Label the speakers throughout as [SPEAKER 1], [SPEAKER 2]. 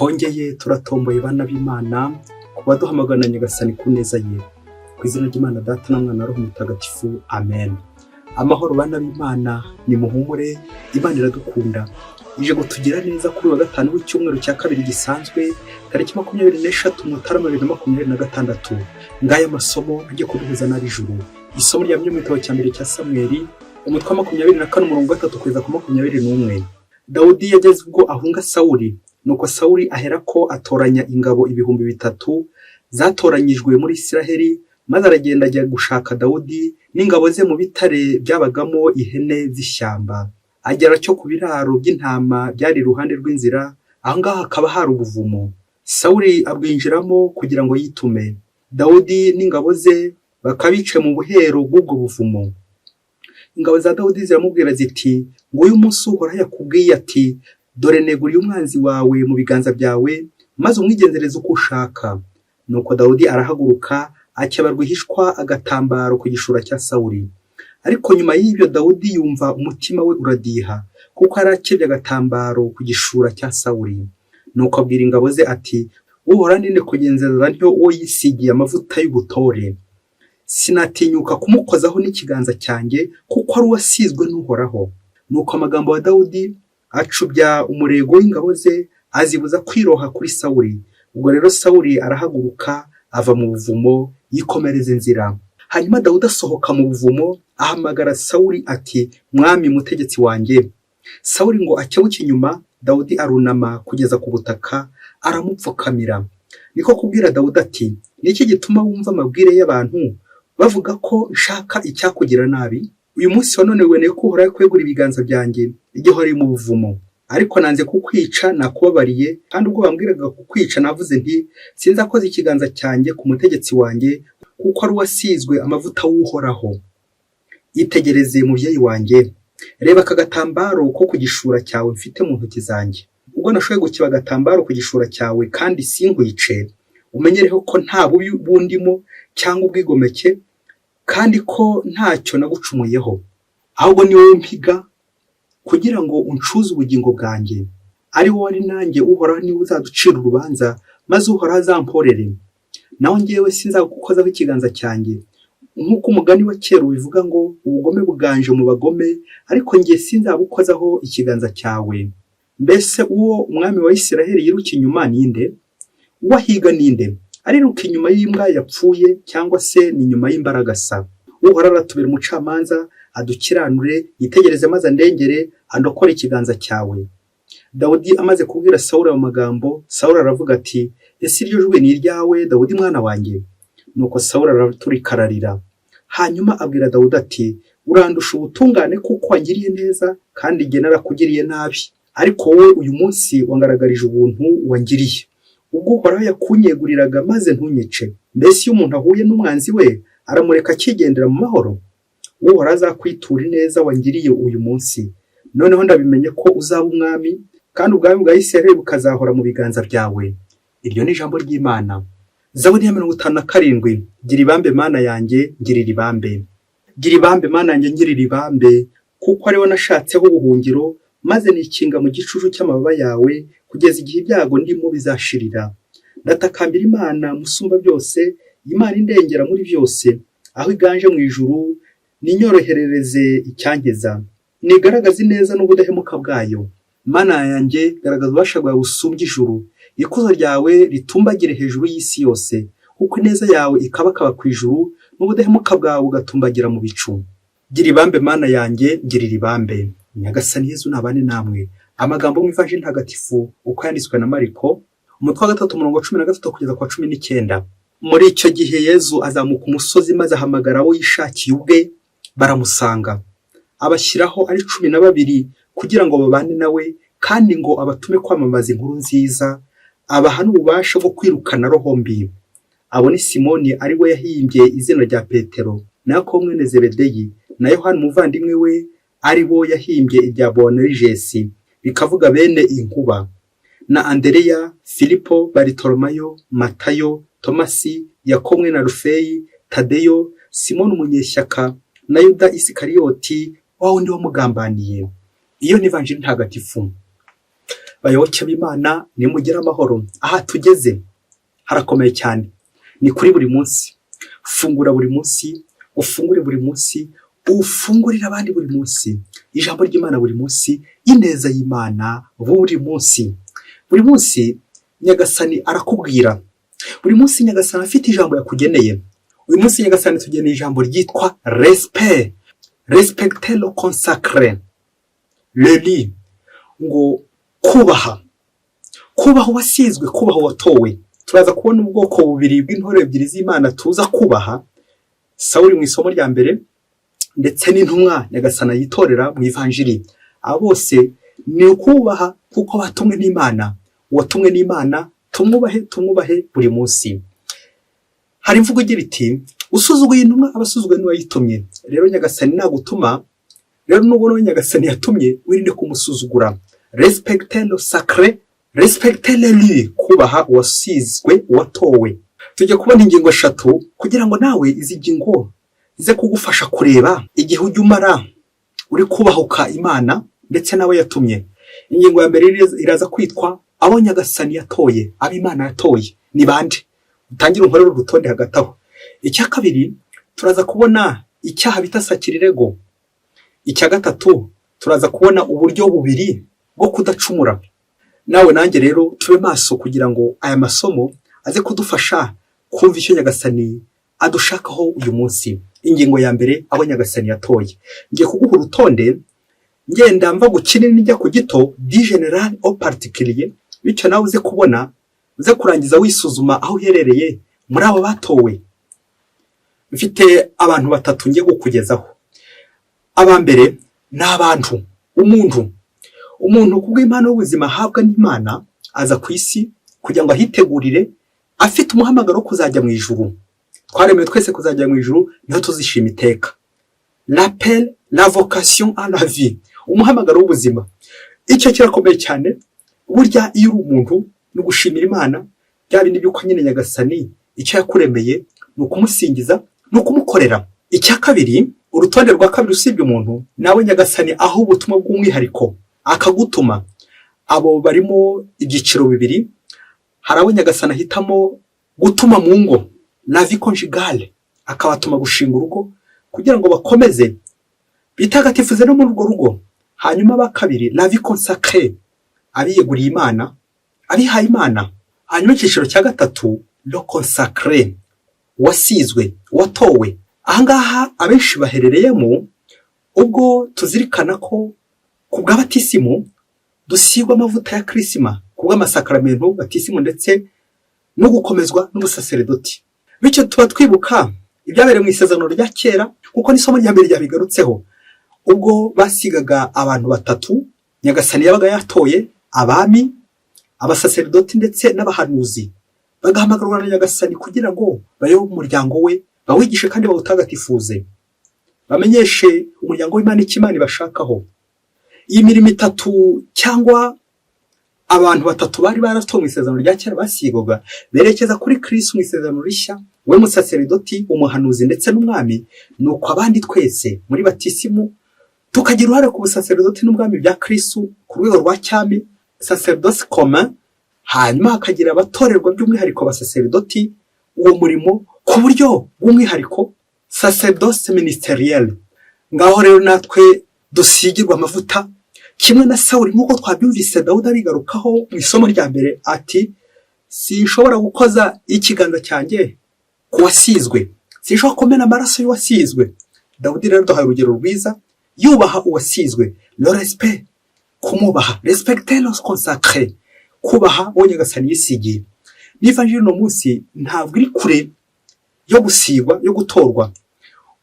[SPEAKER 1] twongeye turatomboye bana b'Imana kuba duhamagana Nyagasani ku neza ye, ku izina ry'Imana Data na Mwana na Roho Mutagatifu, amen. Amahoro bana b'Imana, ni muhumure, Imana iradukunda, ije gutugira neza kuri wa gatanu w'icyumweru cya kabiri gisanzwe, tariki 23 Mutarama 2026. Ngaya masomo agiye kuduhuza n'ab'ijuru. Isomo rya mu gitabo cya mbere cya Samweli, umutwe wa 24 umurongo 3 kugeza ku 21. Dawudi yageze ubwo ahunga Sawuli, nuko Sawuli aherako atoranya ingabo 3,000 zatoranyijwe muri Isiraheli, maze aragenda ajya gushaka Dawudi n'ingabo ze mu bitare byabagamo ihene z'ishyamba. Agera cyo ku biraro by'intama byari iruhande rw'inzira, aho ngaho hakaba hari ubuvumo. Sawuli abwinjiramo kugira ngo yitume. Dawudi n'ingabo ze bakabice mu buhero bw'ubwo buvumo. Ingabo za Dawudi ziramubwira ziti, nguyu munsi Uhoraho yakubwiye ati, dore neguriye umwanzi wawe mu biganza byawe, maze umwigenzereze uko ushaka. Nuko Dawudi arahaguruka, akeba rwihishwa agatambaro ku gishura cya Sawuli. Ariko nyuma y'ibyo Dawudi yumva umutima we uradiha, kuko arakebye agatambaro ku gishura cya Sawuli. Nuko abwira ingabo ze ati, Uhoraho ninde kugenzereza ntyo uwo yisigiye amavuta y'ubutore. Sinatinyuka kumukozaho n'ikiganza cyanjye, kuko ari uwasizwe n'Uhoraho. Nuko amagambo ya Dawudi acubya umurego w'ingabo ze, azibuza kwiroha kuri Sawuli. Ubwo rero Sawuli arahaguruka, ava mu buvumo, yikomereza inzira. Hanyuma Dawudi asohoka mu buvumo, ahamagara Sawuli ati, mwami mutegetsi wanjye. Sawuli ngo akebuke inyuma, Dawudi arunama kugeza ku butaka, aramupfukamira. Niko kubwira Dawudi ati, niki gituma wumva amabwire y'abantu bavuga ko nshaka icyakugira nabi? Uyu munsi wa none wene ko Uhoraho kwegura ibiganza byanjye igihe hari mu buvumo. Ariko nanze kukwica, nakubabariye, kandi ubwo bambwiraga kukwica navuze nti, sinzakoze ikiganza cyanjye ku mutegetsi wanjye, kuko ari uwasizwe amavuta w'Uhoraho. Itegereze mubyeyi wanjye, reba aka gatambaro ko ku gishura cyawe mfite mu ntoki zanjye. Ubwo nashoboye gukiba agatambaro ku gishura cyawe kandi sinkwice, umenyereho ko nta bubi bundimo cyangwa ubwigomeke, kandi ko ntacyo nagucumuyeho, ahubwo ni wowe mpiga kugira ngo uncuze ubugingo bwanjye. Ari wowe ari nanjye, Uhoraho niwe uzaducira urubanza, maze Uhoraho azamporere. Naho njyewe sinzagukozaho ikiganza cyanjye, nk'uko umugani wa kera ubivuga ngo, ubugome buganje mu bagome, ariko njye sinzabukozaho ikiganza cyawe. Mbese uwo umwami wa Isiraheli yiruka inyuma ninde? Uwo ahiga ninde? Ariruka inyuma y'imbwa yapfuye, cyangwa se ni inyuma y'imbaragasa? Uhoraho aratubera umucamanza, adukiranure, yitegereze maze andengere, andokore ikiganza cyawe. Dawudi amaze kubwira Sawuli amagambo, Sawuli aravuga ati, ese iryo jwi ni iryawe Dawudi mwana wanjye? Nuko Sawuli araturikararira. Hanyuma abwira Dawudi ati, urandusha ubutungane kuko wangiriye neza, kandi jye narakugiriye nabi. Ariko wowe uyu munsi wangaragarije ubuntu wangiriye, ubwo Uhoraho yakunyeguriraga maze ntunyice. Mbese iyo umuntu ahuye n'umwanzi we, aramureka akigendera mu mahoro? Uhoraho azakwitura ineza wangiriye uyu munsi. Noneho ndabimenye ko uzaba umwami, kandi ubwami bwa Isiraheli bukazahora mu biganza byawe. Iryo ni ijambo ry'Imana. Zaburi ya 57. Gira ibambe Mana yanjye, ngirira ibambe. Gira ibambe Mana yanjye, ngirira ibambe, kuko ariwe nashatseho ubuhungiro, maze nikinga mu gicucu cy'amababa yawe, kugeza igihe ibyago ndimo bizashirira. Ndatakambira Imana musumba byose, Imana indengera muri byose, aho iganje mu ijuru, ninyoroherereze icyangeza. Nigaragaze neza n'ubudahemuka bwayo. Mana yanjye, garagaza ububasha bwawe busumbye ijuru, ikuzo ryawe ritumbagire hejuru y'isi yose, kuko ineza yawe ikabakaba ku ijuru, n'ubudahemuka bwawe ugatumbagira mu bicu. Gira ibambe Mana yanjye, ngirira ibambe. Nyagasani Yezu nabane namwe. Amagambo mu Ivanjili ntagatifu uko yanditswe na Mariko, umutwe wa 3 umurongo 13 kugeza kwa 19. Muri icyo gihe Yezu azamuka umusozi, maze ahamagara abo yishakiye ubwe, baramusanga. Abashyiraho ari 12 kugira ngo babane nawe, kandi ngo abatume kwamamaza inkuru nziza, abaha n'ububasha bwo kwirukana roho mbi. Abo ni Simoni ari we yahimbye izina rya Petero, na Yakobo mwene Zebedeyi, na Yohana umuvandimwe we ari bo yahimbye irya Boanerigesi, bikavuga bene inkuba, na Andereya, Filipo, Baritolomayo, Matayo, Tomasi, Yakobo na Rufeyi, Tadeyo, Simoni umunyeshyaka, na Yuda Isikariyoti wa wundi wamugambaniye. Iyo ni Ivanjili ntagatifu. bayoboke b'Imana nimugire amahoro. Aha tugeze harakomeye cyane, ni kuri buri munsi. Fungura buri munsi, ufungure buri munsi, ufungurira abandi buri munsi, ijambo ry'Imana buri munsi, ineza y'Imana buri munsi. Buri munsi Nyagasani arakubwira, buri munsi Nyagasani afite ijambo yakugeneye. Uyu munsi Nyagasani tugeneye ijambo ryitwa respect. Respecter le consacré, le lit, ngo kubaha uwasizwe, kubaha uwatowe. Turaza kubona ubwoko bubiri bw'intore ebyiri z'Imana tuza kubaha, Sawuli mu isomo rya mbere ndetse n'intumwa Nyagasani yitorera mu ivanjiri. Abo bose ni ukubaha kuko batumwe n'Imana. Uwatumwe n'Imana tumwubahe buri munsi. Hari imvugo igira iti usuzuguye intumwa abasuzugwe n'uwayitumye. Rero Nyagasani nagutuma, rero nubona Nyagasani yatumye wirinde kumusuzugura. Respecter le sacré, respecter le lieu, kubaha uwasizwe uwatowe. Tujye kubona ingingo 3 kugira ngo nawe izi ngingo zize kugufasha kureba igihe ujya umara uri kubahuka Imana ndetse nawe yatumye. Ingingo ya mbere iraza kwitwa abo Nyagasani yatoye, abo Imana yatoye ni bande. Utangira unkorera urutonde hagati aho. Icya kabiri turaza kubona icyaha bita sakirirego. Icya gatatu turaza kubona uburyo bubiri bwo kudacumura. Nawe nanjye rero tube maso kugira ngo aya masomo aze kudufasha kumva icyo Nyagasani adushakaho uyu munsi. Ingingo ya mbere abo Nyagasani yatoye. Ngiye kuguha urutonde ngenda mva gukinini njya ku gito, di general au particulier, bityo nawe uze kubona, uze kurangiza wisuzuma aho uherereye muri abo batowe. Mfite abantu batatu ngiye gukugezaho. Abambere ni abantu, umuntu kubw'impano y'ubuzima ahabwa n'Imana aza ku isi kugira ngo ahitegurire, afite umuhamagaro wo kuzajya mu ijuru. Twaremewe twese kuzajya mu ijuru, niho tuzishima iteka. L'appel, la vocation à la vie, umuhamagaro w'ubuzima. Icyo kirakomeye cyane. Burya iyo uri umuntu no gushimira Imana, bya bindi by'uko nyine Nyagasani icyo yakuremeye ni ukumusingiza no kumukorera. Icya kabiri, urutonde rwa kabiri usibye umuntu, nawe Nyagasani aho ubutumwa bw'umwihariko akagutuma. Abo barimo ibyiciro bibiri. Hari abo Nyagasani ahitamo gutuma mu ngo, la vie conjugale, akabatuma gushinga urugo kugira ngo bakomeze bitagatifuze no muri urwo rugo. Hanyuma bakabiri, la vie consacrée, abiyeguriye Imana, abihaye Imana. Hanyuma icyiciro cya gatatu, le consacré, wasizwe, watowe. Ahangaha abenshi baherereyemo ubwo tuzirikana ko ku bw'abatisimu dusigwa amavuta ya Krisima, ku bw'amasakaramentu batisimu ndetse no gukomezwa n'ubusaseredoti. Bityo tuba twibuka ibyabereye mu isezerano rya kera, kuko n'isomo rya mbere ryabigarutseho, ubwo basigaga abantu batatu Nyagasani yabaga yatoye, abami, abasaseredoti ndetse n'abahanuzi. Bagahamagarwa na Nyagasani kugira ngo bayobe umuryango we, bawigishe kandi bawutagatifuze, bamenyeshe umuryango w'Imana icyo Imana ibashakaho. Iyi mirimo itatu cyangwa abantu batatu bari baratowe mu isezerano rya kera basigwaga berekeza kuri Kristo mu isezerano rishya, we musaseredoti, umuhanuzi ndetse n'umwami. Nuko abandi twese muri batisimu tukagira uruhare ku busaseredoti n'ubwami bya Kristo ku rwego rwa cyami, sacerdoce commun. Hanyuma hakagira abatorerwa by'umwihariko abasaseredoti uwo murimo ku buryo bw'umwihariko, sacerdoce ministeriel. Ngaho rero natwe dusigirwa amavuta kimwe na Sawuli, nk'uko twabyumvise Dawudi abigarukaho mu isomo rya mbere ati sinshobora gukoza ikiganza cyanjye ku wasizwe, sinshobora kumena amaraso y'uwasizwe. Dawudi rero duhaye urugero rwiza, yubaha uwasizwe. Le respect, kumubaha, respecter le consacré, kubaha uwo Nyagasani yisigiye. N'ivanjiri no munsi ntabwo iri kure yo gusigwa, yo gutorwa.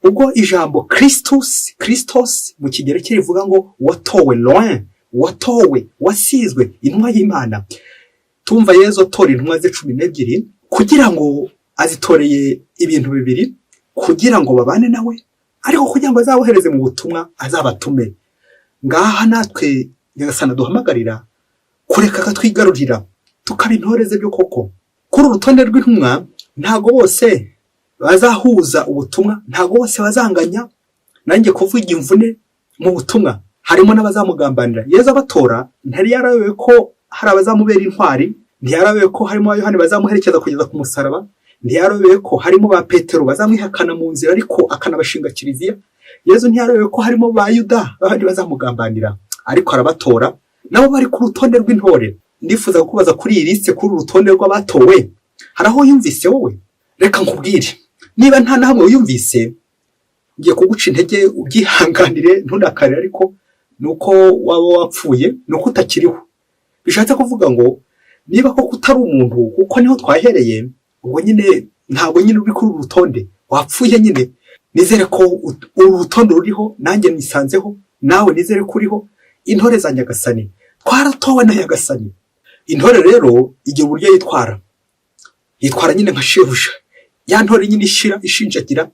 [SPEAKER 1] Ubwo ijambo Christos mu kigereki rivuga ngo watowe, loin, watowe, wasizwe, intumwa y'Imana. Tumva Yesu atora intumwa ze 12 kugira ngo azitoreye ibintu bibiri, kugira ngo babane nawe, ariko kugira ngo azabohereze mu butumwa azabatume. Ngaha natwe Nyagasani duhamagarira kureka katwigarurira, tukabintoreze byo koko. Kuri urutonde rw'intumwa ntago bose bazahuza ubutumwa, ntago bose bazanganya nanjye kuvuga imvune mu butumwa. Harimo n'abazamugambanira. Yesu abatora ntari yarayobewe ko hari abazamubera intwari, ntiyarobewe ko harimo Yohani bazamuherekeza kugeza ku musaraba, ntiyarobewe ko harimo ba Petero bazamwihakana mu nzira ariko akanabashinga kiliziya. Yezu ntiyarobewe ko harimo ba Yuda babandi bazamugambanira, ariko arabatora nabo bari ku rutonde rw'intore. Ndifuza kubaza kuri iyi liste, kuri urutonde rw'abatowe, hari aho yumvise wowe? Reka nkubwire, niba nta nahamwe uyumvise, ngiye kuguca intege, ubyihanganire ntundakare, ariko nuko waba wapfuye, nuko utakiriho. Bishatse kuvuga ngo niba koko utari umuntu, kuko niho twahereye, ubwo nyine ntabwo nyine uri kuri uru rutonde, wapfuye nyine. Nizere ko uru rutonde ruriho, nanjye nisanzeho, nawe nizere ko uriho. Intore za Nyagasani twaratowe na Nyagasani. Intore rero igihe uburyo yitwara nyine nka shebuja, ya ntore nyine ishira ishinjagira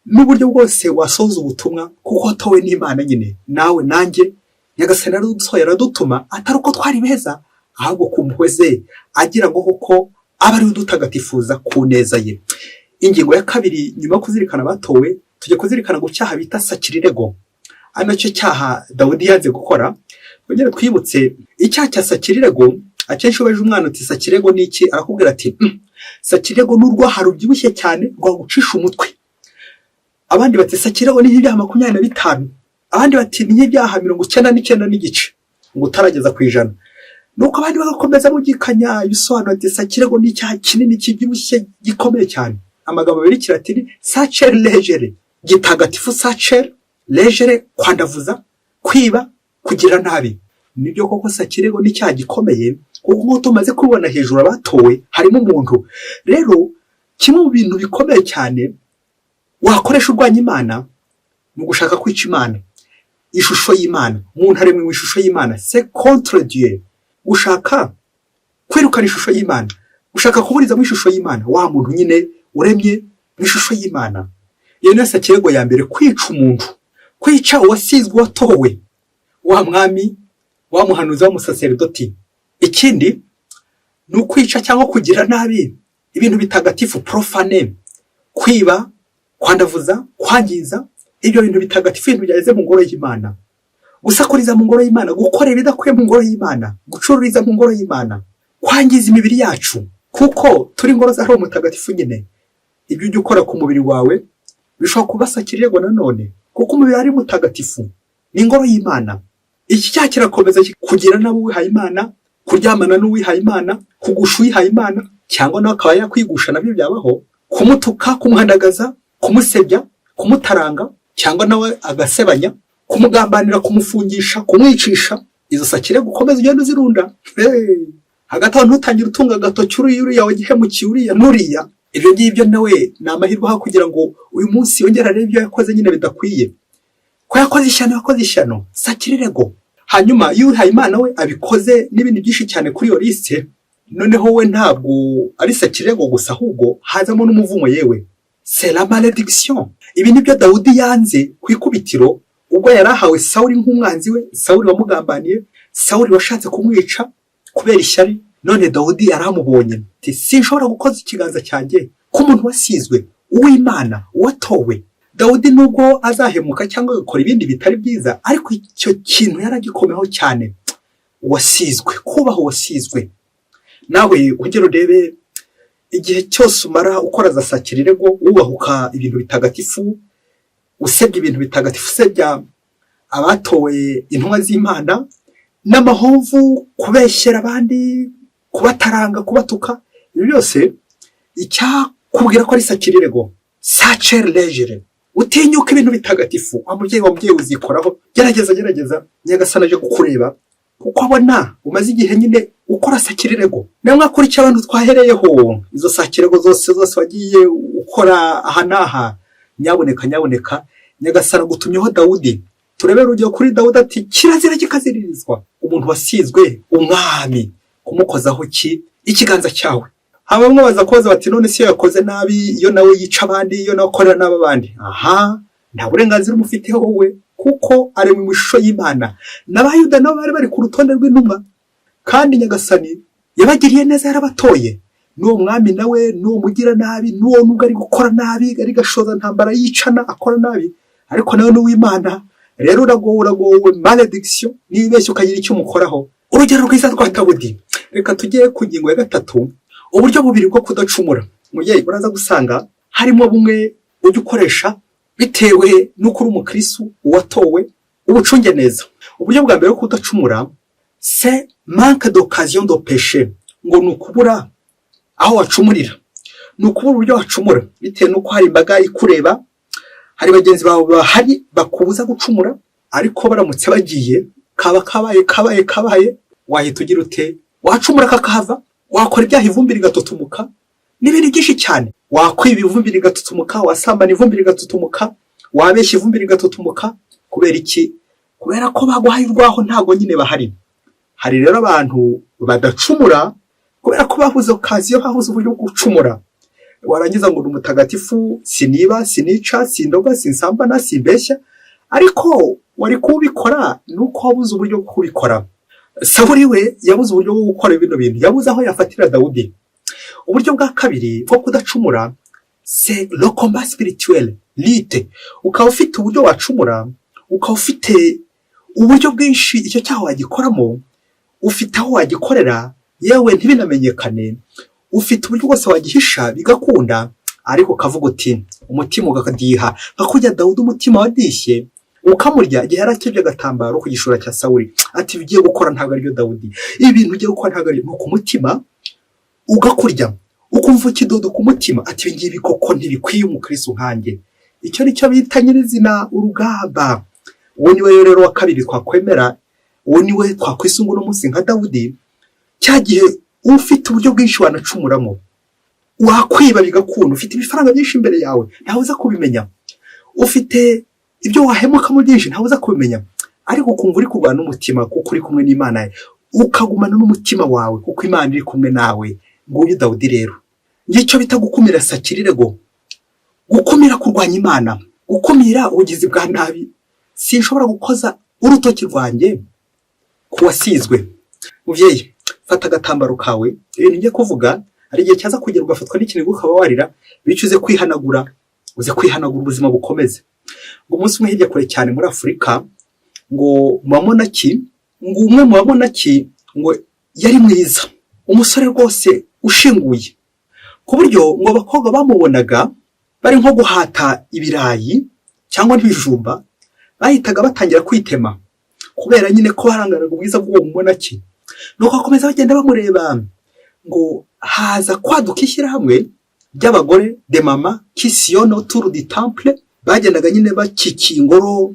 [SPEAKER 1] n'uburyo bwose wasoza ubutumwa, kuko watowe n'Imana nyine. Nawe nanjye Nyagasani aradusohoye, aradutuma atari uko twari beza, ahubwo ku mpuhwe ze, agira ngo koko aba ari udutagatifuza ku neza ye. Ingingo ya kabiri, nyuma yo kuzirikana abatowe, tujye kuzirikana ku cyaha bita sakirirego. Ano cyo cyaha Dawudi yanze gukora. Twongere twibutse icyaha cya sakirirego. Akenshi ubaje umwana uti sakirego ni iki, arakubwira ati sakirego n'urwaha rubyibushye cyane rwagucisha umutwe. Abandi bati sakirego ni ibyaha 25, abandi bati ni ibyaha 99 n'igice, ngo utarageza ku 100. Nuko abandi bagakomeza mugikanya ibisobanuro ati sakirego ni icyaha kinini kibyibushye gikomeye cyane. Amagambo abiri kiratini sacer legere, gitagatifu sacer legere, kwandavuza, kwiba, kugira nabi. Nibyo koko sakirego ni icyaha gikomeye, kuko nk'uko tumaze kubona hejuru abatowe harimo umuntu. Rero kimwe mu bintu bikomeye cyane wakoresha urwanya Imana mu gushaka kwica Imana, ishusho y'Imana, umuntu ari mu ishusho y'Imana, c'est contre Dieu. Gushaka kwirukana ishusho y'Imana, gushaka kuburiza mu ishusho y'Imana, wa muntu nyine uremye mu ishusho y'Imana. Iyo ni sakirego ya mbere, kwica umuntu, kwica uwasizwe, watowe, wa mwami, wa muhanuzi, wa musaserdoti. Ikindi ni ukwica cyangwa kugira nabi ibintu bitagatifu, profane, kwiba, kwandavuza, kwangiza ibyo bintu bitagatifu, ibintu byageze mu ngoro y'Imana, gusakuriza mu ngoro y'Imana, gukora ibidakwiye mu ngoro y'Imana, gucururiza mu ngoro y'Imana, kwangiza imibiri yacu, kuko turi ingoro za Roho Mutagatifu nyine. Ibyo ujya ukora ku mubiri wawe bishobora kuba sakirirego nanone, kuko umubiri ari mutagatifu, ni ingoro y'Imana. Iki cyaha kirakomeza kugira nabo wihaye Imana, kuryamana n'uwihaye Imana, kugusha uwihaye Imana, cyangwa nawe akaba yakwigusha, nabyo byabaho, kumutuka, kumuhandagaza, kumusebya, kumutaranga, cyangwa nawe agasebanya, kumugambanira, kumufungisha, kumwicisha. Izo sakirego gukomeza ugenda uzirunda. Hagati aho ntutangira utunga agatoki uriya wagihemukiye uriya n'uriya. Ibyo ngibyo nawe ni amahirwe aho kugira ngo uyu munsi yongera arebe ibyo yakoze nyine bidakwiye, ko yakoze ishyano, sakirirego. Hanyuma iyo uhaye Imana we abikoze n'ibindi byinshi cyane kuri iyo liste, noneho we ntabwo ari sakirirego gusa, ahubwo hazamo n'umuvumo yewe, c'est la malédiction. Ibi nibyo Dawudi yanze ku ikubitiro, ubwo yarahawe Sawuli nk'umwanzi we, Sawuli wamugambaniye, Sawuli washatse kumwica kubera ishyari. None Dawudi yaramubonye ati sinshobora gukoza ikiganza cyanjye ku muntu wasizwe, uw'Imana, uwatowe. Dawudi nubwo azahemuka cyangwa gukora ibindi bitari byiza, ariko icyo kintu yaragikomeho cyane, wasizwe, kubaho wasizwe. Nawe ugera urebe igihe cyose umara ukora za sakirirego, wubahuka ibintu bitagatifu, usebya ibintu bitagatifu, usebya abatowe, intumwa z'Imana, n'amahomvu, kubeshyera abandi, kubataranga, kubatuka. Ibyo byose icyakubwira ko ari sakirirego, sacer legere. Utinyuka ibintu bitagatifu, umubyeyi uzikoraho, gerageza Nyagasani aje kukureba, kuko abona umaze igihe nyine ukora sakirirego. Nawe mwakurikiye abantu twahereyeho, izo sakirego zose wagiye ukora aha n'aha, nyaboneka Nyagasani agutumyeho Dawudi. Turebere urugero kuri Dawudi ati kirazira kikaziririzwa umuntu wasizwe umwami kumukozaho ikiganza cyawe. Bamwe baza kubaza bati none si yakoze nabi, iyo nawe yica abandi, iyo nawe akorera n'abandi. Aha, nta burenganzira umufiteho wowe, kuko ari mu ishusho y'Imana. N'abayuda nabo bari ku rutonde rw'intumwa, kandi Nyagasani yabagiriye neza, yarabatoye. N'uwo mwami nawe, n'uwo mugira nabi, n'uwo nubwo ari gukora nabi, ari gashoza ntambara yicana akora nabi, ariko nawe n'uw'Imana. Rero uragowe, malédiction, nibeshye ukagira icyo umukoraho, urugero rwiza rwa Dawudi. Reka tujye ku ngingo ya 3, uburyo bubiri bwo kudacumura. Mujye uraza gusanga harimo bumwe ujya ukoresha bitewe n'uko uri umukristo watowe ubucunge neza. Uburyo bwa mbere bwo kudacumura c'est manque d'occasion de pécher, ngo nukubura aho wacumurira, nukubura uburyo wacumura bitewe n'uko hari imbaga ikureba, hari bagenzi bawe bahari bakubuza gucumura, ariko baramutse bagiye kabaye wahita ugira ute, wacumura kakahava, wakora ibyaha ivumbi rigatutumuka n'ibindi byinshi cyane, wakwiba ivumbi rigatutumuka, wasambana ivumbi rigatutumuka, wabeshya ivumbi rigatutumuka. Kubera iki? Kubera ko baguhaye urwaho ntago nyine bahari. Hari rero abantu badacumura kubera ko bahuze okaziyo, bahuze uburyo bwo gucumura. Warangiza ngo umutagatifu, siniba, sinica, sindoga, sinsambana, simbeshya, ariko wari kubikora nuko wabuze uburyo bwo kubikora. Sawuli we yabuze uburyo bwo gukora bino bintu, yabuze aho yafatira Dawudi. Uburyo bwa kabiri bwo kudacumura c'est le combat spirituel, lite. Ukaba ufite uburyo wacumura, ukaba ufite uburyo bwinshi icyo cyaho wagikoramo, ufite aho wagikorera yewe ntibinamenyekane, ufite uburyo bwose wagihisha bigakunda, ariko kavuga uti umutima ugakadiha, nkakujya Dawudi umutima wadishye ukamurya igihe yarakebye agatambaro ku gishura cya Sawuli. Ati bigiye gukora ntabwo ari byo Dawudi, ibintu ugiye gukora ntabwo ari ku mutima ugakurya, ukumva ikidodo ku mutima. Ati ibi ngibi koko ntibikwiye umukristo nkanjye. Icyo nicyo bita nyirizina urugamba. Uwo niwe rero wa kabiri twakwemera, uwo niwe twakwisunga no munsi nka Dawudi. Cyagihe ufite uburyo bwinshi wanacumuramo, wakwiba bigakunda, ufite ibifaranga byinshi imbere yawe ntawe uza kubimenya, ufite ibyo wahemuka mu byinshi ntawe uza kubimenya, ariko ukumva uri kurwana n'umutima kuko uri kumwe n'Imana, ukagumana n'umutima wawe kuko Imana iri kumwe nawe. Nguyu Dawudi rero. Ngicyo bita gukumira sakirirego, gukumira kurwanya Imana, gukumira ubugizi bwa nabi. Sinshobora gukoza urutoki rwanjye kuwasizwe. Muvyeyi, fata agatambaro kawe, ibintu ngiye kuvuga ari igihe cyaza kugera ugafatwa n'ikintu ukaba warira, bicuze kwihanagura, uze kwihanagura ubuzima bukomeze. Ngo umunsi umwe hirya kure cyane muri Afurika, ngo Mwamonaki, ngo umwe mu Bamonaki ngo yari mwiza, umusore rwose ushinguye, ku buryo ngo abakobwa bamubonaga bari nko guhata ibirayi cyangwa n'ibijumba, bahitaga batangira kwitema kubera nyine ko barangaraga ubwiza bw'uwo Mumonaki. Nuko akomeza bagenda bamureba, ngo haza kwaduka ishyirahamwe ry'abagore de mama qui sillonnent autour du temple. Bagendaga nyine bakikiye ingoro,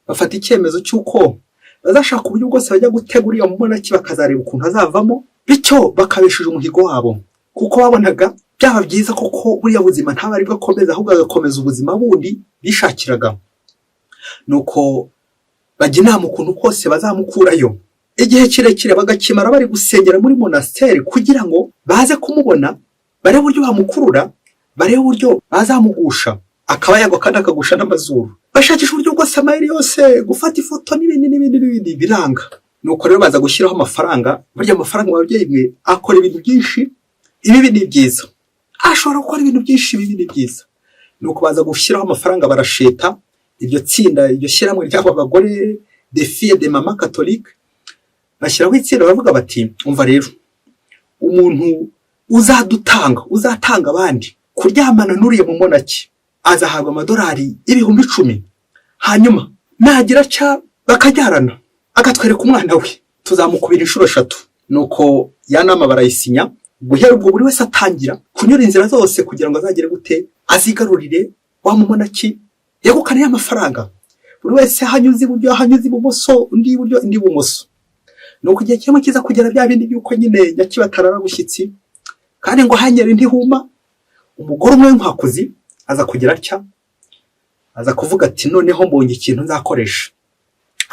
[SPEAKER 1] bafata icyemezo cy'uko bazashaka uburyo bwose bajya gutegura iyo Mumonaki bakazareba ukuntu azavamo, bityo bakabesheje umuhigo wabo, kuko babonaga byaba byiza kuko buriya buzima ntabari bwakomeza, ahubwo agakomeza ubuzima bundi bishakiraga. Nuko bajya inama ukuntu kose bazamukurayo. Igihe kirekire bagakimara bari gusengera muri monasteri kugira ngo baze kumubona, barebe uburyo bamukurura, barebe uburyo bazamugusha, akaba yagwa kandi akagusha n'amazuru. Bashakisha uburyo bwose, amayeri yose, gufata ifoto n'ibindi biranga. Nuko rero baza gushyiraho amafaranga. Burya amafaranga ababyeyi mwe akora ibintu byinshi, ibi ni byiza, ashobora gukora ibintu byinshi, ibi ni byiza. Nuko baza gushyiraho amafaranga, barasheta iryo tsinda, iryo shyirahamwe ry'abo bagore de filles de mama catholique, bashyiraho itsinda baravuga bati umva rero, umuntu uzatanga abandi kuryamana n'uriye Mumonaki azahabwa amadolari 10,000, hanyuma nagira cya bakajyarana agatwereka umwana we, tuzamukubira inshuro 3. Nuko ya nama barayisinya. Guhera ubwo buri wese atangira kunyura inzira zose kugira ngo azagere gute azigarurire wa Mumonaki yegukana y'amafaranga. Buri wese hanyuze iburyo, hanyuze ibumoso, undi iburyo, indi ibumoso. Nuko igihe kimwe kiza kugera bya bindi byuko nyine nyakibatarara bushyitsi, kandi ngo hanyere ntihuma. Umugore umwe w'inkwakuzi aza kugira atya, aza kuvuga ati noneho mbonye ikintu nzakoresha.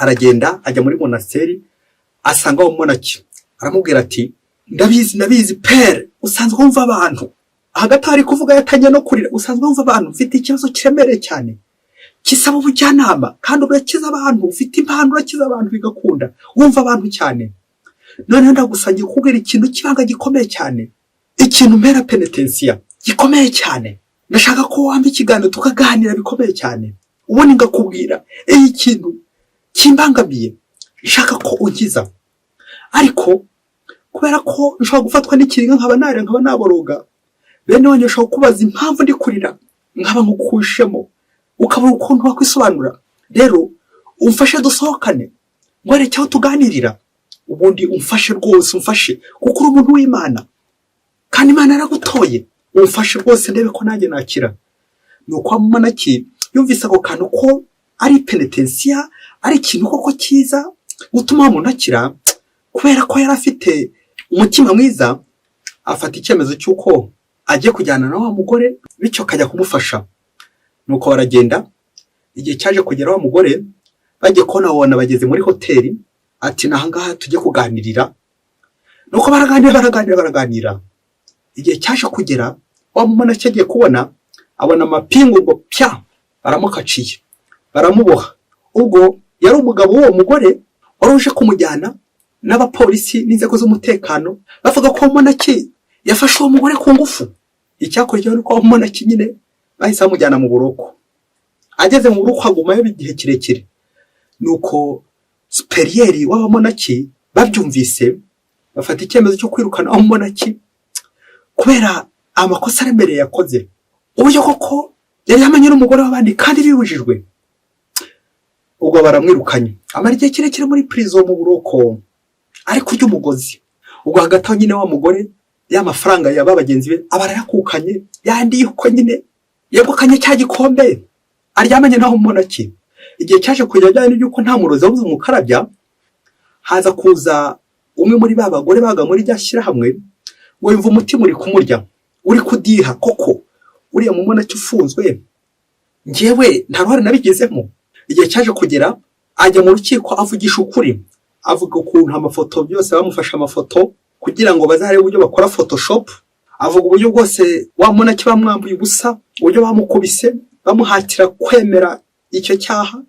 [SPEAKER 1] Aragenda ajya muri monasteri, asanga uwo Mumonaki, aramubwira ati ndabizi pere, usanzwe wumva abantu. Hagati ari kuvuga yatangiye no kurira, usanzwe wumva abantu, ufite ikibazo kiremereye cyane kisaba ubujyanama, kandi urakiza abantu, ufite impano urakiza abantu bigakunda, wumva abantu cyane. None ndagusangiye kukubwira ikintu kibanga gikomeye cyane, ikintu mpera penitensiya gikomeye cyane. Ndashaka ko wamba ikiganiro tukaganira bikomeye cyane, ubundi ngakubwira ikintu kimbangamiye, nshaka ko unkiza. ariko kubera ko nshobora gufatwa n'ikiringa nkaba narira nkaba naboroga, bene wanjye ushobora kubaza impamvu ndi kurira nkaba nkukushemo ukabura ukuntu wakwisobanura. Rero umfashe dusohokane ngwereke aho tuganirira, ubundi umfashe rwose, umfashe kuko uri umuntu w'Imana kandi Imana yaragutoye, umfashe rwose ndebe ko nanjye nakira. Nuko Wamumonaki yumvise ako kantu ko ari penetensiya, ari ikintu koko cyiza gutuma umuntu akira, kubera ko yari afite umutima mwiza, afata icyemezo cy'uko agiye kujyana na wa mugore bityo akajya kumufasha. Nuko baragenda, igihe cyaje kugera wa mugore bagiye kubona babona bageze muri hoteli, ati nahangaha tujye kuganirira. Nuko baraganira. Igihe cyaje kugera Wamumonaki agiye kubona abona amapingu ngo pya baramukaciye baramuboha. Ubwo yari umugabo w'uwo mugore wari uje kumujyana n'abapolisi n'inzego z'umutekano bavuga ko Wamumonaki yafashe uwo mugore ku ngufu. Icyakurikiyeho nuko Wamumonaki nyine bahise bamujyana mu buroko. Ageze mu buroko agumayo igihe kirekire. Nuko superiyeri w'Abamonaki babyumvise bafata icyemezo cyo kwirukana Wamumonaki kubera amakosa aremereye yakoze. Uburyo koko yari yamenye n'umugore w'abandi kandi bibujijwe. Ubwo baramwirukanye amara igihe kirekire muri prison mu buroko ari kurya umugozi. Ubwo hagati aho nyine wa mugore ya mafaranga yaba bagenzi be abarayakukanye, yandi yuko nyine yegukanye cya gikombe aryamenye naho Wamumonaki. Igihe cyaje kujya ajyanye n'uko nta murozi wabuze umukarabya, haza kuza umwe muri ba bagore baga muri rya shyirahamwe ngo yumva umutima uri kumurya uri kudiha, koko uriya Wamumonaki ufunzwe njyewe nta ruhare nabigezemo. Igihe cyaje kugera ajya mu rukiko avugisha ukuri, avuga ukuntu amafoto byose bamufashe amafoto kugira ngo bazarebe uburyo bakora photoshop, avuga uburyo bwose Wamumonaki bamwambuye ubusa, uburyo bamukubise bamuhatira kwemera icyo cyaha,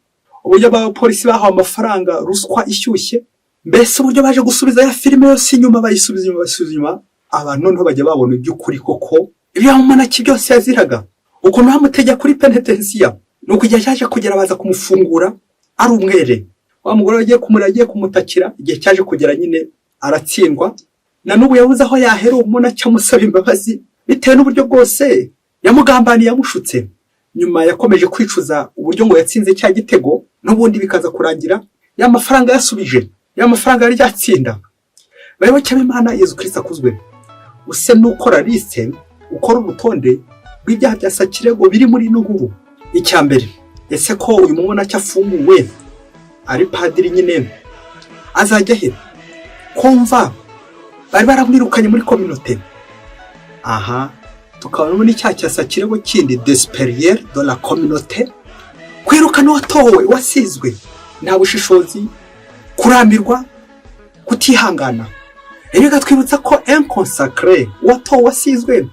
[SPEAKER 1] uburyo abapolisi bahawe amafaranga ruswa ishyushye, mbese uburyo baje gusubiza ya filime yose inyuma bayisubiza inyuma. Abantu noneho bajya babona iby'ukuri koko ibyo Wamumonaki byose yaziraga, ukuntu bamutegeka kuri penetensiya. Nuko igihe cyaje kugera baza kumufungura ari umwere. Wa mugore agiye kumutakira, igihe cyaje kugera nyine aratsindwa. Na n'ubu yabuze aho yahera Wamumonaki amusaba imbabazi bitewe n'uburyo bwose yamugambaniye yamushutse. Nyuma yakomeje kwicuza uburyo ngo yatsinze cya gitego, n'ubundi bikaza kurangira ya mafaranga yasubije, ya mafaranga yari yatsinda. Bayoboke b'Imana, Yesu Kristo akuzwe. Use n'ukora liste, ukora urutonde rw'ibyaha bya Sakirego biri muri ino nkuru. Icya mbere, ese ko uyu Wamumonaki afunguwe ari padiri nyine azajya he? Kumva bari baramwirukanye muri communauté. Aha tukabona n'icyaha cya Sakirego kindi, desperier de la communauté, kwirukana watowe wasizwe, nta bushishozi, kurambirwa, kutihangana. Rero gatwibutsa ko inconsacré watowe wasizwe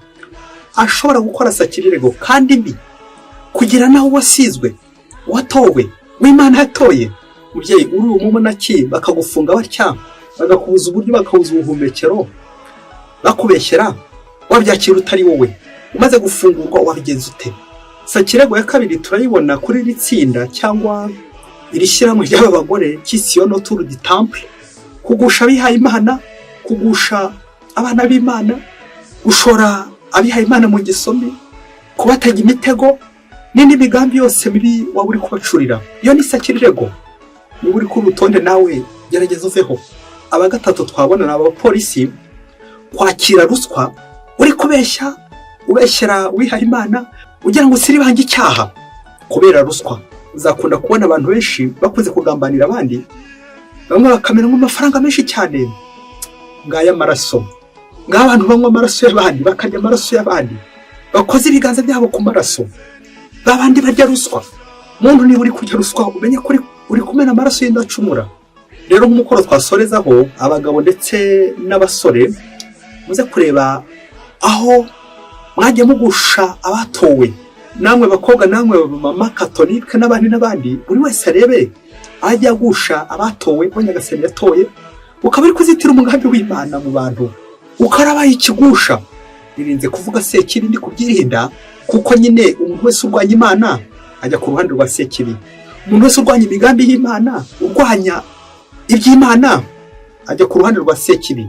[SPEAKER 1] ashobora gukora Sakirego kandi mbi, kugira naho wasizwe watowe w'Imana yatoye. Mubyeyi uri Wamumonaki bakagufunga batya, bagakubuza uburyo, bakabuza ubuhumekero, bakubeshyera, wabyakira utari wowe. Umaze gufungurwa wabigenza ute? Sakirego ya kabiri turayibona kuri iri tsinda cyangwa iri shyirahamwe ry'aba bagore cy'Sion Autour du Temple, kugusha abihaye Imana, kugusha abana b'Imana, gushora abihaye Imana mu gisombi, kubatega imitego n'indi migambi yose mibi waba uri kubacurira. Iyo ni Sakirego. Niba uri ku rutonde nawe gerageza uveho. Aba gatatu twabona n'abapolisi, kwakira ruswa, uri kubeshya, ubeshyera wihaye Imana ugira ngo usiribange icyaha. Kubera ruswa uzakunda kubona abantu benshi bakunze kugambanira abandi, bamwe bakamera nk'amafaranga menshi cyane. Ngaya amaraso, ng'abantu banywa amaraso y'abandi, bakarya amaraso y'abandi, bakoze ibiganza byabo ku maraso, babandi barya ruswa. Muntu niba uri kurya ruswa umenye ko uri kumena amaraso y'indacumura. Rero nk'umukoro twasorezaho abagabo ndetse n'abasore, muze kureba aho mwajya mugusha abatowe, namwe bakobwa, namwe mama Katolike n'abandi, buri wese arebe ajya gusha abatowe bo Nyagasani yatoye, ukaba uri kuzitira umugambi w'Imana mu bantu, ukarabaye ikigusha. Nirinze kuvuga Sekibi ndi kubyirinda, kuko nyine umuntu wese urwanya Imana ajya ku ruhande rwa Sekibi. Umuntu wese urwanya imigambi y'Imana, urwanya iby'Imana, ajya ku ruhande rwa Sekibi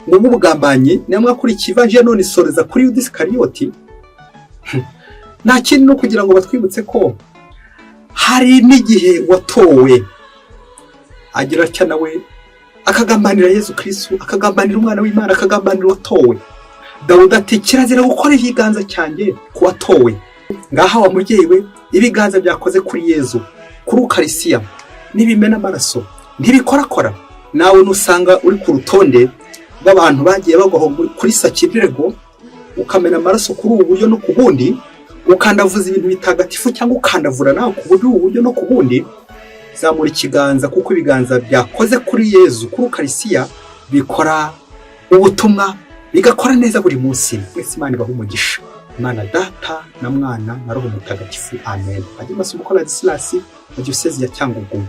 [SPEAKER 1] ngo ubugambanyi namwe akurikiye ivanjiri none isoreza kuri Yuda Isikariyoti. Nta kindi no kugira ngo batwibutse ko hari n'igihe watowe agira atya nawe akagambanira Yesu Kristo, akagambanira umwana w'Imana, akagambanira watowe. Dawudi ati kirazira gukora ibiganza cyanjye ku watowe. Ngaha wa mubyeyi we, ibiganza byakoze kuri Yesu, kuri Ukarisiya n'ibimena amaraso ntibikorakora. Nawe nusanga uri ku rutonde rw'abantu bagiye bagwaho kuri sakirego, ukamena amaraso kuri ubu buryo no ku bundi, ukandavuza ibintu bitagatifu cyangwa ukandavura nawe ku buryo no ku bundi, zamura ikiganza, kuko ibiganza byakoze kuri Yesu, kuri Ukarisiya bikora ubutumwa, bigakora neza buri munsi. Mwese Imana ibahe umugisha. Imana Data na Mwana na Roho Mutagatifu. Amen. Adi Masumbuko Ladislas, Diyosezi ya Cyangugu.